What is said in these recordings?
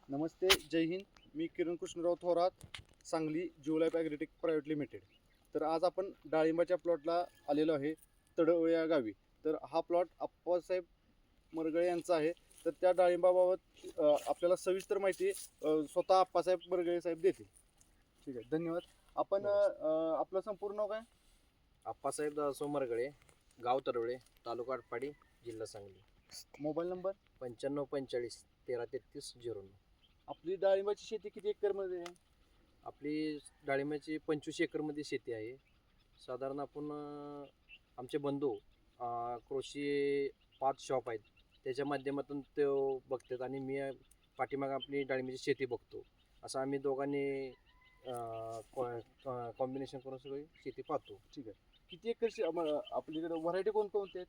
नमस्ते, जय हिंद. मी Kiran Krishnarao Thorat, Sangli Geolife agritech private limited. तर आज आपण डाळिंबाच्या प्लॉटला आलेलो आहे, तडवळ या गावी. तर हा प्लॉट आप्पासाहेब मरगळे यांचा आहे. तर त्या डाळिंबाबाबत आपल्याला सविस्तर माहिती स्वतः आप्पासाहेब मरगळे साहेब देतील. ठीक आहे, धन्यवाद. आपण आपलं संपूर्ण नाव काय? आप्पासाहेब दासो मरगळे, गाव तडवळे, तालुका आटपाडी, जिल्हा सांगली. Mobile number? 9545 133309. आपली डाळिंबाची शेती किती एकरमध्ये आहे? आपली डाळिंबाची 25 एकरमध्ये शेती आहे. साधारण आपण आमचे बंधू कृषी 5 शॉप आहेत, त्याच्या माध्यमातून ते बघतात आणि मी पाठीमाग आपली डाळिंबाची शेती बघतो. असं आम्ही दोघांनी कॉम्बिनेशन करून सगळी शेती पाहतो. ठीक आहे. किती एकर आपल्याकडे व्हरायटी कोणकोणते आहेत?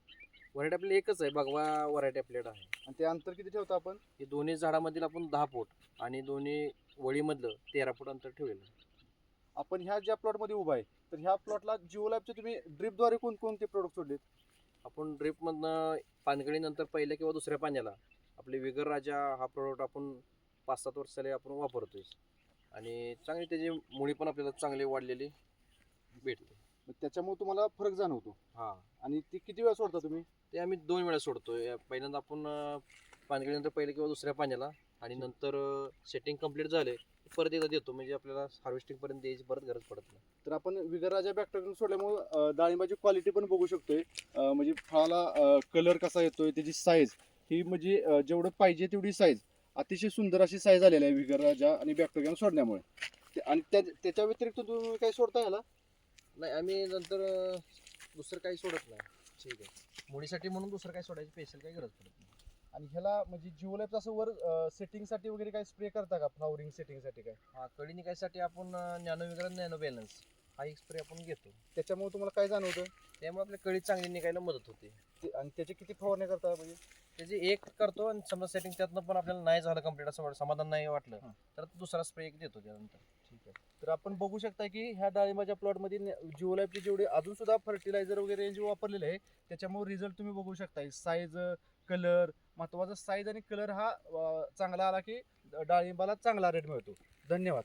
व्हरायटी आपली एकच आहे, भगवा व्हरायटी आपल्याकडे आहे. आणि ते अंतर किती ठेवतो आपण? हे दोन्ही झाडामधील आपण 10 फूट आणि दोन्ही वळीमधलं 13 फूट अंतर ठेवलेलं आहे. आपण ह्या ज्या प्लॉटमध्ये उभा आहे, तर ह्या प्लॉटला जिओलाईफचे तुम्ही ड्रिपद्वारे कोणकोणते प्रोडक्ट सोडलेत? आपण ड्रिपमधनं पानगळीनंतर पहिल्या किंवा दुसऱ्या पाण्याला आपले विगर राजा हा प्रोडक्ट आपण 5-7 वर्षाला आपण वापरतोय आणि चांगली त्याची मुळी पण आपल्याला चांगली वाढलेली भेटते. मग त्याच्यामुळे तुम्हाला फरक जाणवतो. हां, आणि ती किती वेळा सोडता तुम्ही? ते आम्ही 2 वेळा सोडतोय. पहिल्यांदा आपण पानगळीनंतर पहिल्या किंवा दुसऱ्या पाण्याला आणि नंतर सेटिंग कंप्लीट झाले परत एकदा देतो, म्हणजे आपल्याला हार्वेस्टिंगपर्यंत द्यायची परत गरज पडत नाही. तर आपण विगरराजा बॅक्टेरिया सोडल्यामुळे डाळिंबाची क्वालिटी पण बघू शकतोय. म्हणजे फळाला कलर कसा येतोय, त्याची साईज ही म्हणजे जेवढं पाहिजे तेवढी साईज, अतिशय सुंदर अशी साईज आलेली आहे विगरराजा आणि बॅक्टेरिया सोडण्यामुळे. आणि त्याच्या व्यतिरिक्त तुम्ही काही सोडता याला? नाही, आम्ही नंतर दुसरं काही सोडत नाही. ठीक आहे, मुळीसाठी म्हणून दुसरं काही सोडायची स्पेशल काही गरज पडत नाही. आणि ह्याला म्हणजे जिओलाईफ असं वर सेटिंगसाठी वगैरे काय स्प्रे करता का, फ्लॉवरिंग सेटिंगसाठी काय? हा, कळी निघायसाठी आपण नॅनो विगर नॅनो बॅलन्स हा एक स्प्रे आपण घेतो. त्याच्यामुळे तुम्हाला काय जाणवतं? त्यामुळे आपल्या कळी चांगली निघायला मदत होते. आणि त्याचे किती फवारण्या करता? म्हणजे त्याची एक करतो आणि समजा सेटिंग त्यातनं पण आपल्याला नाही झालं कंप्लीट, असं समाधान नाही वाटलं तर दुसरा स्प्रे एक देतो त्यानंतर. ठीक आहे. तर आपण बघू शकता की ह्या डाळिंबाच्या प्लॉटमध्ये जिओलाईफचे जेवढे अजून सुद्धा फर्टिलायझर वगैरे जे वापरलेले आहे, त्याच्यामुळे रिझल्ट तुम्ही बघू शकता. साईज, कलर, महत्त्वाचा साईज आणि कलर हा चांगला आला की डाळिंबाला चांगला रेट मिळतो. धन्यवाद.